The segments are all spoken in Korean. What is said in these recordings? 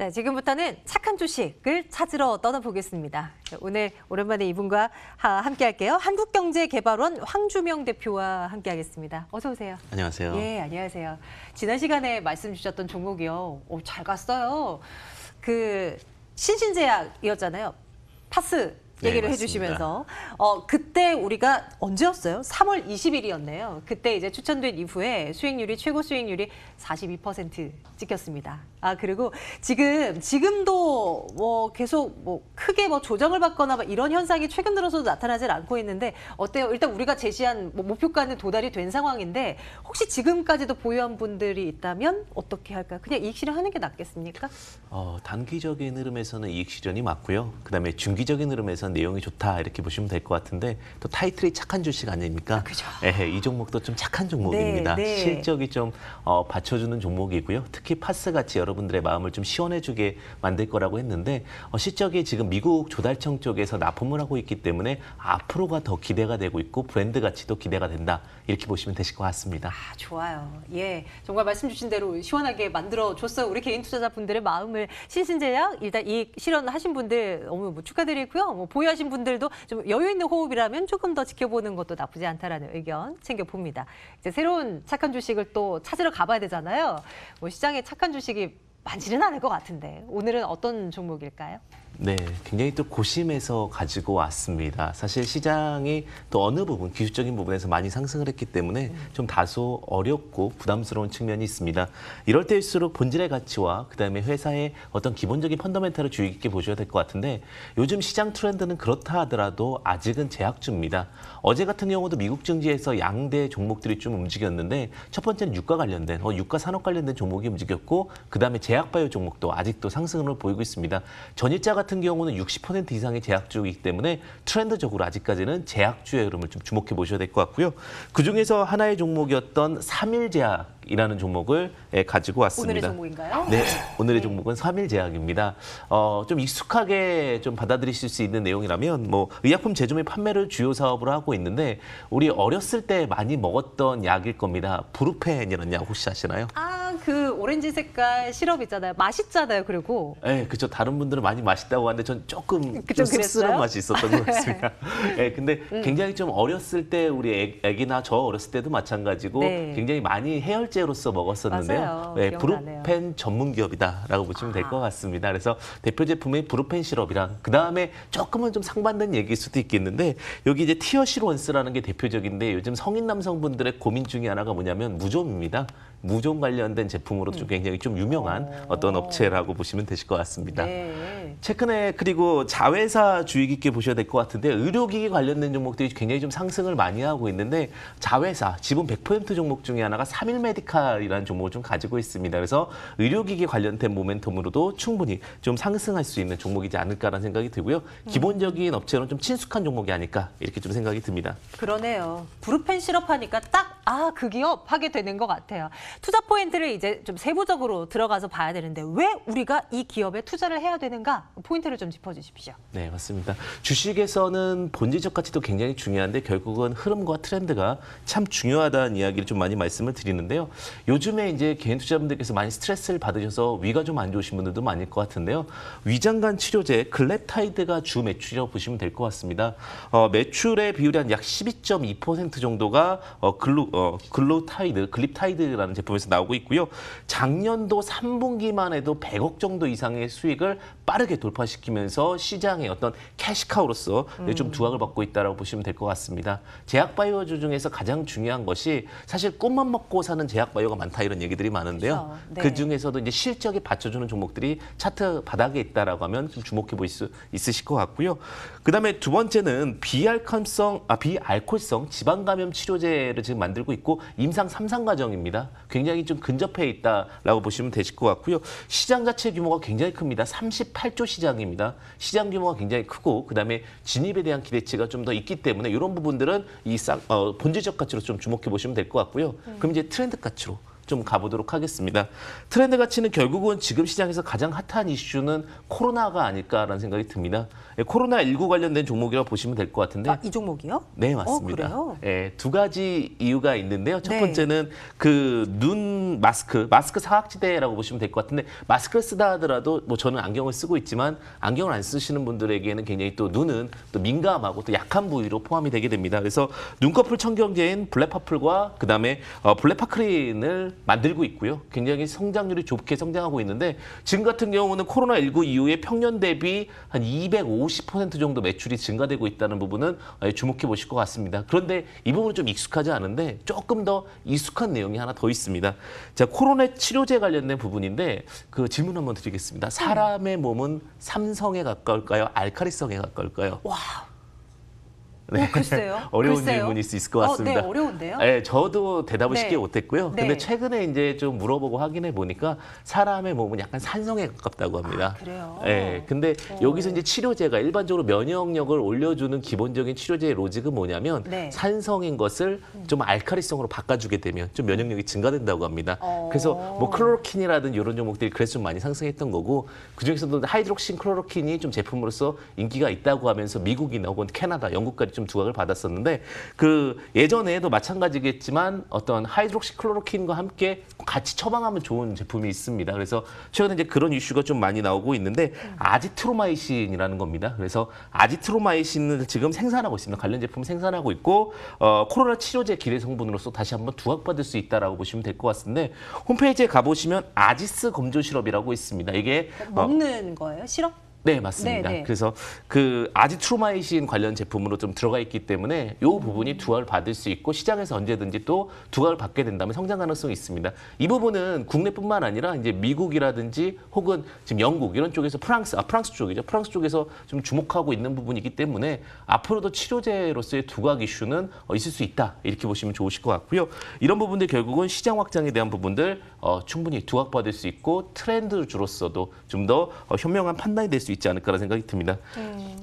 자, 지금부터는 착한 주식을 찾으러 떠나보겠습니다. 오늘 오랜만에 이분과 함께 할게요. 한국경제개발원 황주명 대표와 함께 하겠습니다. 어서 오세요. 안녕하세요. 예, 안녕하세요. 지난 시간에 말씀 주셨던 종목이요. 잘 갔어요. 신신제약이었잖아요. 파스 얘기를 네, 해주시면서 그때 우리가 언제였어요? 3월 20일이었네요. 그때 이제 추천된 이후에 최고 수익률이 42% 찍혔습니다. 그리고 지금도 계속 크게 조정을 받거나 이런 현상이 최근 들어서도 나타나질 않고 있는데 어때요? 일단 우리가 제시한 목표가는 도달이 된 상황인데 혹시 지금까지도 보유한 분들이 있다면 어떻게 할까요? 그냥 이익 실현하는 게 낫겠습니까? 단기적인 흐름에서는 이익 실현이 맞고요. 그다음에 중기적인 흐름에서는 내용이 좋다 이렇게 보시면 될 것 같은데 또 타이틀이 착한 주식 아닙니까? 그죠. 이 종목도 좀 착한 종목입니다. 네. 실적이 좀 받쳐주는 종목이고요. 특히 파스같이 여러분들의 마음을 좀 시원해주게 만들 거라고 했는데 실적이 지금 미국 조달청 쪽에서 납품을 하고 있기 때문에 앞으로가 더 기대가 되고 있고 브랜드 가치도 기대가 된다. 이렇게 보시면 되실 것 같습니다. 좋아요. 예, 정말 말씀 주신 대로 시원하게 만들어줬어요. 우리 개인 투자자분들의 마음을. 신신제약 일단 이익 실현하신 분들 너무 축하드리고요. 보유하신 분들도 좀 여유 있는 호흡이라면 조금 더 지켜보는 것도 나쁘지 않다라는 의견 챙겨봅니다. 이제 새로운 착한 주식을 또 찾으러 가봐야 되잖아요. 시장에 착한 주식이 많지는 않을 것 같은데 오늘은 어떤 종목일까요? 네, 굉장히 또 고심해서 가지고 왔습니다. 사실 시장이 또 어느 부분, 기술적인 부분에서 많이 상승을 했기 때문에 좀 다소 어렵고 부담스러운 측면이 있습니다. 이럴 때일수록 본질의 가치와 그다음에 회사의 어떤 기본적인 펀더멘탈을 주의 깊게 보셔야 될 것 같은데 요즘 시장 트렌드는 그렇다 하더라도 아직은 제약주입니다. 어제 같은 경우도 미국 증시에서 양대 종목들이 좀 움직였는데 첫 번째는 유가 관련된, 유가 산업 관련된 종목이 움직였고 그다음에 제약바이오 종목도 아직도 상승을 보이고 있습니다. 전일자 같은 경우는 60% 이상의 제약주이기 때문에 트렌드적으로 아직까지는 제약주의 흐름을 좀 주목해 보셔야 될 것 같고요. 그중에서 하나의 종목이었던 삼일제약이라는 종목을 가지고 왔습니다. 오늘의 종목인가요? 네, 오늘의 종목은 삼일제약입니다. 좀 익숙하게 좀 받아들이실 수 있는 내용이라면 의약품 제조 및 판매를 주요 사업으로 하고 있는데 우리 어렸을 때 많이 먹었던 약일 겁니다. 브루펜이라는 약 혹시 아시나요? 그 오렌지 색깔 시럽 있잖아요. 맛있잖아요, 그리고. 네, 그렇죠. 다른 분들은 많이 맛있다고 하는데 전 조금 좀 씁쓸한 맛이 있었던 것 같습니다. 네, 근데 음. 굉장히 좀 어렸을 때 우리 애기나 저 어렸을 때도 마찬가지고 네. 굉장히 많이 해열제로서 먹었었는데요. 맞아요. 네, 기억나네요. 브루펜 전문 기업이다라고 보시면 될 것 같습니다. 그래서 대표 제품의 브루펜 시럽이랑 그 다음에 조금은 좀 상반된 얘기일 수도 있겠는데 여기 이제 티어실원스라는 게 대표적인데 요즘 성인 남성분들의 고민 중에 하나가 뭐냐면 무좀입니다. 무좀 관련된 제품으로 좀 굉장히 좀 유명한 어떤 업체라고 보시면 되실 것 같습니다. 네. 최근에 그리고 자회사 주의 깊게 보셔야 될 것 같은데 의료기기 관련된 종목들이 굉장히 좀 상승을 많이 하고 있는데 자회사 지분 100% 종목 중에 하나가 삼일메디칼이라는 종목을 좀 가지고 있습니다. 그래서 의료기기 관련된 모멘텀으로도 충분히 좀 상승할 수 있는 종목이지 않을까라는 생각이 들고요. 기본적인 업체로는 좀 친숙한 종목이 아닐까 이렇게 좀 생각이 듭니다. 그러네요. 브루펜 시럽 하니까 딱 그 기업 하게 되는 것 같아요. 투자 포인트를 이제 좀 세부적으로 들어가서 봐야 되는데 왜 우리가 이 기업에 투자를 해야 되는가? 포인트를 좀 짚어주십시오. 네, 맞습니다. 주식에서는 본질적 가치도 굉장히 중요한데 결국은 흐름과 트렌드가 참 중요하다는 이야기를 좀 많이 말씀을 드리는데요. 요즘에 이제 개인 투자분들께서 많이 스트레스를 받으셔서 위가 좀 안 좋으신 분들도 많을 것 같은데요. 위장관 치료제 글랩타이드가 주 매출이라고 보시면 될 것 같습니다. 매출의 비율이 한 약 12.2% 정도가 글립타이드라는 제품에서 나오고 있고요. 작년도 3분기만 해도 100억 정도 이상의 수익을 빠르게 돌파시키면서 시장의 어떤 캐시카우로서 좀 두각을 받고 있다고 보시면 될 것 같습니다. 제약바이오주 중에서 가장 중요한 것이 사실 꿈만 먹고 사는 제약바이오가 많다 이런 얘기들이 많은데요. 그렇죠. 네. 그 중에서도 이제 실적이 받쳐주는 종목들이 차트 바닥에 있다라고 하면 좀 주목해 보실 수 있으실 것 같고요. 그다음에 두 번째는 비알코올성 지방감염 치료제를 지금 만들고 있고 임상 3상 과정입니다. 굉장히 좀 근접해 있다라고 보시면 되실 것 같고요. 시장 자체 규모가 굉장히 큽니다. 38조 시장입니다. 시장 규모가 굉장히 크고 그다음에 진입에 대한 기대치가 좀 더 있기 때문에 이런 부분들은 본질적 가치로 좀 주목해 보시면 될 것 같고요. 그럼 이제 트렌드 가치로 좀 가보도록 하겠습니다. 트렌드 가치는 결국은 지금 시장에서 가장 핫한 이슈는 코로나가 아닐까라는 생각이 듭니다. 코로나19 관련된 종목이라고 보시면 될 것 같은데. 이 종목이요? 네, 맞습니다. 그래요? 두 가지 이유가 있는데요. 첫 네. 번째는 그 눈 마스크 사각지대라고 보시면 될 것 같은데, 마스크를 쓰다 하더라도 뭐 저는 안경을 쓰고 있지만 안경을 안 쓰시는 분들에게는 굉장히 또 눈은 또 민감하고 또 약한 부위로 포함이 되게 됩니다. 그래서 눈꺼풀 청경제인 블랙파플과 그다음에 블랙파크린을 만들고 있고요. 굉장히 성장률이 좋게 성장하고 있는데, 지금 같은 경우는 코로나19 이후에 평년 대비 한 250% 정도 매출이 증가되고 있다는 부분은 주목해 보실 것 같습니다. 그런데 이 부분은 좀 익숙하지 않은데 조금 더 익숙한 내용이 하나 더 있습니다. 자, 코로나 치료제 관련된 부분인데 그 질문 한번 드리겠습니다. 사람의 몸은 삼성에 가까울까요? 알카리성에 가까울까요? 와. 네. 글쎄요. 어려운 글쎄요. 질문일 수 있을 것 같습니다. 네, 어려운데요. 네, 저도 대답을 네. 쉽게 못했고요. 네. 근데 최근에 이제 좀 물어보고 확인해 보니까 사람의 몸은 약간 산성에 가깝다고 합니다. 그래요? 네, 근데 여기서 이제 치료제가 일반적으로 면역력을 올려주는 기본적인 치료제의 로직은 뭐냐면 네. 산성인 것을 좀 알카리성으로 바꿔주게 되면 좀 면역력이 증가된다고 합니다. 어. 그래서 뭐 클로로킨이라든 이런 종목들이 그래서 좀 많이 상승했던 거고, 그중에서도 하이드록신 클로로킨이 좀 제품으로서 인기가 있다고 하면서 미국이나 혹은 캐나다, 영국까지 좀 두각을 받았었는데, 그 예전에도 마찬가지겠지만 어떤 하이드록시클로로킨과 함께 같이 처방하면 좋은 제품이 있습니다. 그래서 최근에 이제 그런 이슈가 좀 많이 나오고 있는데, 아지트로마이신이라는 겁니다. 그래서 아지트로마이신을 지금 생산하고 있습니다. 관련 제품 생산하고 있고, 코로나 치료제 기대 성분으로서 다시 한번 두각받을 수 있다라고 보시면 될 것 같은데, 홈페이지에 가보시면 아지스 검조 시럽이라고 있습니다. 이게 먹는 거예요? 시럽? 네, 맞습니다. 네, 네. 그래서 그 아지트로마이신 관련 제품으로 좀 들어가 있기 때문에 이 부분이 두각을 받을 수 있고, 시장에서 언제든지 또 두각을 받게 된다면 성장 가능성이 있습니다. 이 부분은 국내뿐만 아니라 이제 미국이라든지 혹은 지금 영국 이런 쪽에서 프랑스 쪽이죠. 프랑스 쪽에서 좀 주목하고 있는 부분이기 때문에 앞으로도 치료제로서의 두각 이슈는 있을 수 있다, 이렇게 보시면 좋으실 것 같고요. 이런 부분들 결국은 시장 확장에 대한 부분들 충분히 두각 받을 수 있고, 트렌드주로서도 좀 더 현명한 판단이 될 수 있지 않을까라는 생각이 듭니다.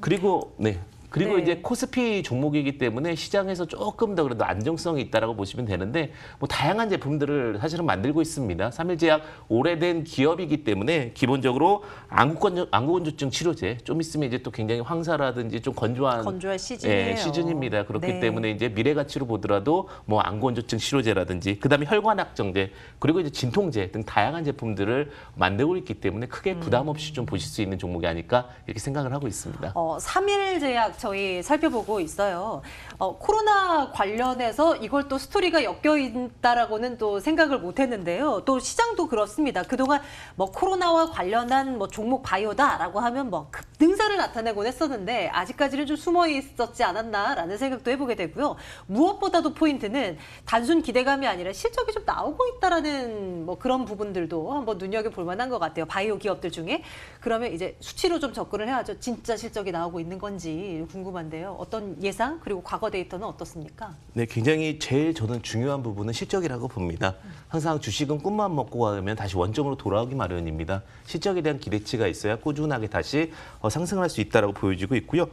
그리고 네. 그리고 네. 이제 코스피 종목이기 때문에 시장에서 조금 더 그래도 안정성이 있다라고 보시면 되는데, 뭐 다양한 제품들을 사실은 만들고 있습니다. 삼일제약 오래된 기업이기 때문에 기본적으로 안구건조증 치료제, 좀 있으면 이제 또 굉장히 황사라든지 좀 건조한 시즌이에요. 시즌입니다. 그렇기 네. 때문에 이제 미래 가치로 보더라도 뭐 안구건조증 치료제라든지 그다음에 혈관악정제, 그리고 이제 진통제 등 다양한 제품들을 만들고 있기 때문에 크게 부담 없이 좀 보실 수 있는 종목이 아닐까, 이렇게 생각을 하고 있습니다. 삼일제약 저희 살펴보고 있어요. 코로나 관련해서 이걸 또 스토리가 엮여 있다라고는 또 생각을 못 했는데요. 또 시장도 그렇습니다. 그동안 뭐 코로나와 관련한 뭐 종목 바이오다라고 하면 뭐 급등세를 나타내곤 했었는데, 아직까지는 좀 숨어 있었지 않았나라는 생각도 해보게 되고요. 무엇보다도 포인트는 단순 기대감이 아니라 실적이 좀 나오고 있다라는 뭐 그런 부분들도 한번 눈여겨볼 만한 것 같아요. 바이오 기업들 중에. 그러면 이제 수치로 좀 접근을 해야죠. 진짜 실적이 나오고 있는 건지 궁금한데요. 어떤 예상 그리고 과거 데이터는 어떻습니까? 네, 굉장히 제일 저는 중요한 부분은 실적이라고 봅니다. 항상 주식은 꿈만 먹고 가면 다시 원점으로 돌아오기 마련입니다. 실적에 대한 기대치가 있어야 꾸준하게 다시 상승할 수 있다라고 보여지고 있고요.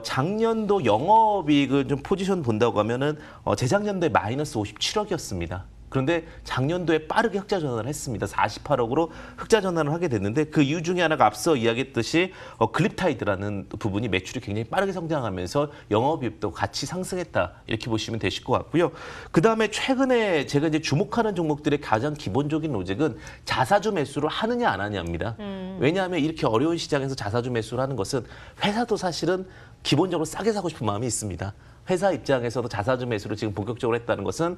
작년도 영업이익을 좀 포지션 본다고 하면은 재작년도에 마이너스 57억이었습니다. 그런데 작년도에 빠르게 흑자 전환을 했습니다. 48억으로 흑자 전환을 하게 됐는데, 그 이유 중에 하나가 앞서 이야기했듯이 글립타이드라는 부분이 매출이 굉장히 빠르게 성장하면서 영업이익도 같이 상승했다, 이렇게 보시면 되실 것 같고요. 그다음에 최근에 제가 이제 주목하는 종목들의 가장 기본적인 로직은 자사주 매수를 하느냐 안 하냐입니다. 왜냐하면 이렇게 어려운 시장에서 자사주 매수를 하는 것은 회사도 사실은 기본적으로 싸게 사고 싶은 마음이 있습니다. 회사 입장에서도 자사주 매수를 지금 본격적으로 했다는 것은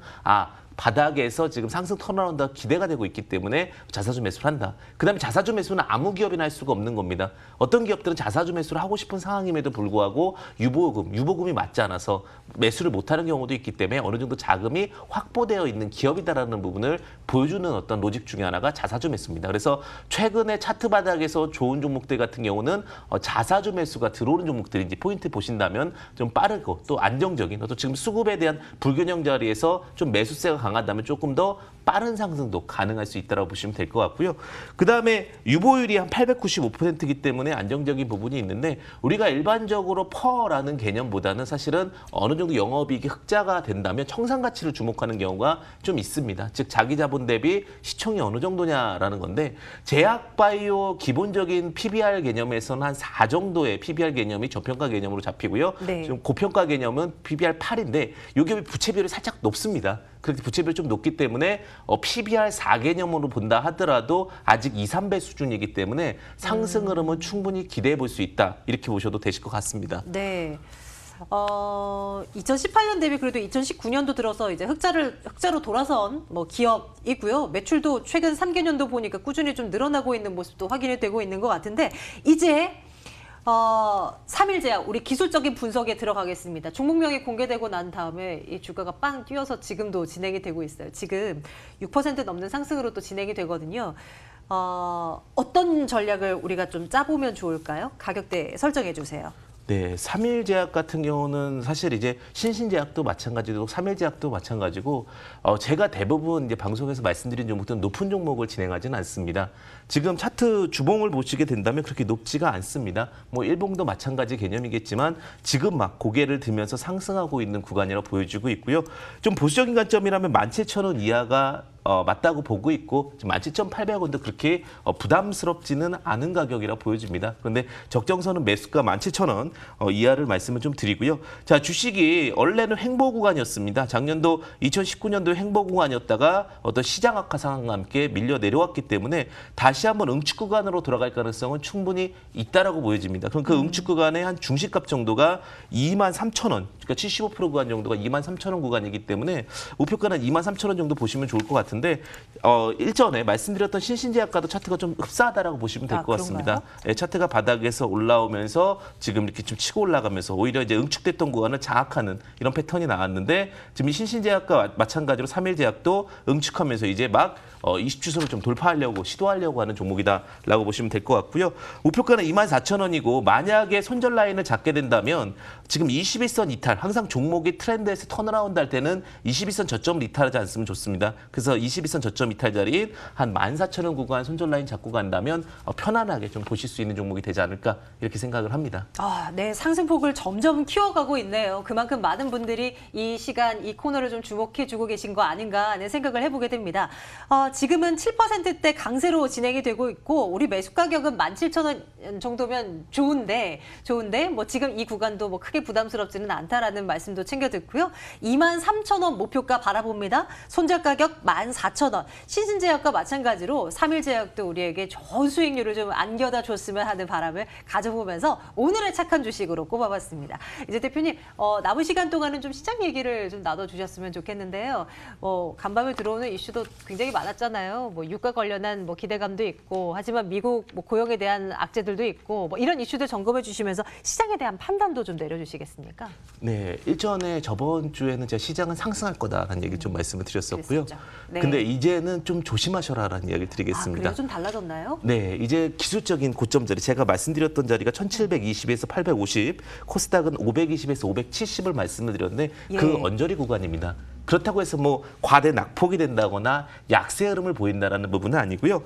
바닥에서 지금 상승 턴어라운드가 기대가 되고 있기 때문에 자사주 매수를 한다. 그다음에 자사주 매수는 아무 기업이나 할 수가 없는 겁니다. 어떤 기업들은 자사주 매수를 하고 싶은 상황임에도 불구하고 유보금이 맞지 않아서 매수를 못하는 경우도 있기 때문에 어느 정도 자금이 확보되어 있는 기업이다라는 부분을 보여주는 어떤 로직 중에 하나가 자사주 매수입니다. 그래서 최근에 차트 바닥에서 좋은 종목들 같은 경우는 자사주 매수가 들어오는 종목들인지 포인트 보신다면 좀 빠르고 또 안정적인, 또 지금 수급에 대한 불균형 자리에서 좀 매수세가 강하다면 조금 더 빠른 상승도 가능할 수 있다고 보시면 될 것 같고요. 그다음에 유보율이 한 895%이기 때문에 안정적인 부분이 있는데 우리가 일반적으로 퍼라는 개념보다는 사실은 어느 정도 영업이익이 흑자가 된다면 청산가치를 주목하는 경우가 좀 있습니다. 즉 자기 자본 대비 시총이 어느 정도냐라는 건데 제약바이오 기본적인 PBR 개념에서는 한 4 정도의 PBR 개념이 저평가 개념으로 잡히고요. 네. 지금 고평가 개념은 PBR 8인데 이게 부채 비율이 살짝 높습니다. 그렇게 부채 비율이 좀 높기 때문에 PBR 4 개념으로 본다 하더라도 아직 2, 3배 수준이기 때문에 상승 흐름은 충분히 기대해 볼 수 있다. 이렇게 보셔도 되실 것 같습니다. 네. 2018년 대비 그래도 2019년도 들어서 이제 흑자로 돌아선 뭐 기업이고요. 매출도 최근 3개년도 보니까 꾸준히 좀 늘어나고 있는 모습도 확인이 되고 있는 것 같은데 이제 3일제약 우리 기술적인 분석에 들어가겠습니다. 종목명이 공개되고 난 다음에 이 주가가 빵 뛰어서 지금도 진행이 되고 있어요. 지금 6% 넘는 상승으로 또 진행이 되거든요. 어떤 전략을 우리가 좀 짜보면 좋을까요? 가격대 설정해 주세요. 네, 3일제약 같은 경우는 사실 이제 신신제약도 마찬가지고 3일제약도 마찬가지고 제가 대부분 이제 방송에서 말씀드린 종목들은 높은 종목을 진행하지는 않습니다. 지금 차트 주봉을 보시게 된다면 그렇게 높지가 않습니다. 뭐 일봉도 마찬가지 개념이겠지만 지금 막 고개를 들면서 상승하고 있는 구간이라고 보여지고 있고요. 좀 보수적인 관점이라면 17,000원 이하가 맞다고 보고 있고 17,800원도 그렇게 부담스럽지는 않은 가격이라 보여집니다. 그런데 적정선은 매수가 17,000원 이하를 말씀을 좀 드리고요. 자, 주식이 원래는 횡보 구간이었습니다. 작년도 2019년도 횡보 구간이었다가 어떤 시장 악화 상황과 함께 밀려 내려왔기 때문에 다시 한번 응축 구간으로 돌아갈 가능성은 충분히 있다라고 보여집니다. 그럼 그 응축 구간의 한 중시값 정도가 23,000원, 그러니까 75% 구간 정도가 23,000원 구간이기 때문에 목표가는 23,000원 정도 보시면 좋을 것 같은데 일전에 말씀드렸던 신신제약과도 차트가 좀 흡사하다라고 보시면 될 것 같습니다. 예, 차트가 바닥에서 올라오면서 지금 이렇게 좀 치고 올라가면서 오히려 이제 응축됐던 구간을 장악하는 이런 패턴이 나왔는데 지금 이 신신제약과 마찬가지로 3일제약도 응축하면서 이제 막 20주선을 좀 돌파하려고 시도하려고 하는 종목이다라고 보시면 될 것 같고요. 목표가는 24,000원이고 만약에 손절 라인을 잡게 된다면 지금 21선 이탈, 항상 종목이 트렌드에서 턴어라운드 할 때는 21선 저점을 이탈하지 않으면 좋습니다. 그래서 21선 저점 이탈 자리인 한 14,000원 구간 손절 라인 잡고 간다면 편안하게 좀 보실 수 있는 종목이 되지 않을까 이렇게 생각을 합니다. 네, 상승폭을 점점 키워가고 있네요. 그만큼 많은 분들이 이 시간, 이 코너를 좀 주목해주고 계신 거 아닌가 하는 생각을 해보게 됩니다. 지금은 7%대 강세로 진행이 되고 있고 우리 매수 가격은 17,000원 정도면 좋은데 뭐 지금 이 구간도 뭐 크게 부담스럽지는 않다라는 말씀도 챙겨 듣고요. 23,000원 목표가 바라봅니다. 손절 가격 14,000원. 신신제약과 마찬가지로 3일제약도 우리에게 좋은 수익률을 좀 안겨다 줬으면 하는 바람을 가져보면서 오늘의 착한 주식으로 꼽아봤습니다. 이제 대표님 남은 시간 동안은 좀 시장 얘기를 좀 나눠주셨으면 좋겠는데요. 간밤에 들어오는 이슈도 굉장히 많았잖아요. 뭐 유가 관련한 뭐 기대감도 있고 하지만 미국 뭐 고용에 대한 악재들도 있고 뭐 이런 이슈들 점검해 주시면서 시장에 대한 판단도 좀 내려주시겠습니까? 네, 일전에 저번 주에는 제가 시장은 상승할 거다라는 얘기를 좀 말씀을 드렸었고요. 네. 근데 이제는 좀 조심하셔라라는 이야기를 드리겠습니다. 그래요? 좀 달라졌나요? 네, 이제 기술적인 고점 자리 제가 말씀드렸던 자리가 1720에서 850, 코스닥은 520에서 570을 말씀을 드렸는데 그 언저리 구간입니다. 그렇다고 해서 뭐 과대 낙폭이 된다거나 약세 흐름을 보인다라는 부분은 아니고요.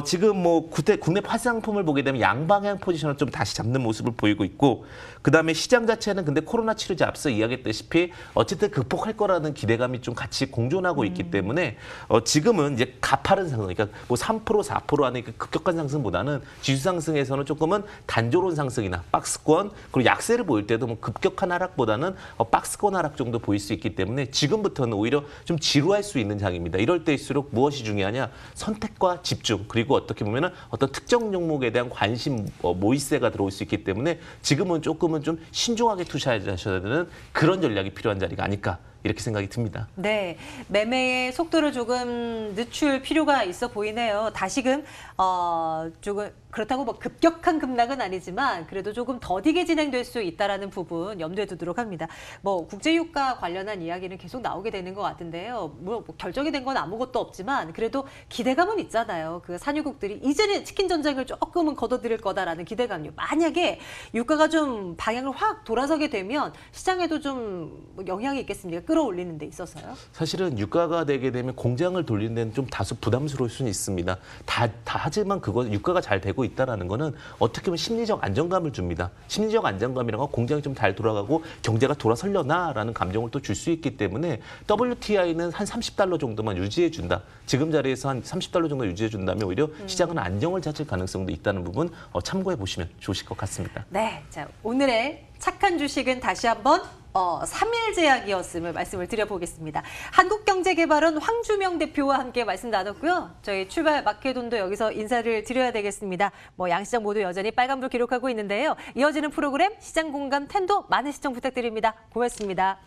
지금 뭐 국내 파생상품을 보게 되면 양방향 포지션을 좀 다시 잡는 모습을 보이고 있고 그다음에 시장 자체는 근데 코로나 치료제 앞서 이야기했다시피 어쨌든 극복할 거라는 기대감이 좀 같이 공존하고 있기 때문에 지금은 이제 가파른 상승, 그러니까 뭐 3%, 4% 안에 급격한 상승보다는 지수 상승에서는 조금은 단조로운 상승이나 박스권 그리고 약세를 보일 때도 뭐 급격한 하락보다는 박스권 하락 정도 보일 수 있기 때문에 지금부터는 오히려 좀 지루할 수 있는 장입니다. 이럴 때일수록 무엇이 중요하냐? 선택과 집중 그리고 어떻게 보면은 어떤 특정 종목에 대한 관심, 모의세가 들어올 수 있기 때문에 지금은 조금은 좀 신중하게 투자하셔야 되는 그런 전략이 필요한 자리가 아닐까. 이렇게 생각이 듭니다. 네, 매매의 속도를 조금 늦출 필요가 있어 보이네요. 다시금 조금 그렇다고 뭐 급격한 급락은 아니지만 그래도 조금 더디게 진행될 수 있다라는 부분 염두에 두도록 합니다. 뭐 국제유가 관련한 이야기는 계속 나오게 되는 것 같은데요. 뭐 결정이 된 건 아무것도 없지만 그래도 기대감은 있잖아요. 그 산유국들이 이제는 치킨 전쟁을 조금은 거둬들일 거다라는 기대감요. 만약에 유가가 좀 방향을 확 돌아서게 되면 시장에도 좀 영향이 있겠습니까? 끌어올리는 데 있어서요? 사실은 유가가 되게 되면 공장을 돌리는 데는 좀 다소 부담스러울 수는 있습니다. 하지만 유가가 잘 되고 있다는 거는 어떻게 보면 심리적 안정감을 줍니다. 심리적 안정감이란 건 공장이 좀 잘 돌아가고 경제가 돌아서려나라는 감정을 또 줄 수 있기 때문에 WTI는 한 30달러 정도만 유지해 준다. 지금 자리에서 한 30달러 정도 유지해 준다면 오히려 시장은 안정을 찾을 가능성도 있다는 부분 참고해 보시면 좋으실 것 같습니다. 네, 자 오늘의 착한 주식은 다시 한번 3일제약이었음을 말씀을 드려보겠습니다. 한국경제개발원 황주명 대표와 함께 말씀 나눴고요. 저희 출발 마케돈도 여기서 인사를 드려야 되겠습니다. 양시장 모두 여전히 빨간불 기록하고 있는데요. 이어지는 프로그램 시장 공감 10도 많은 시청 부탁드립니다. 고맙습니다.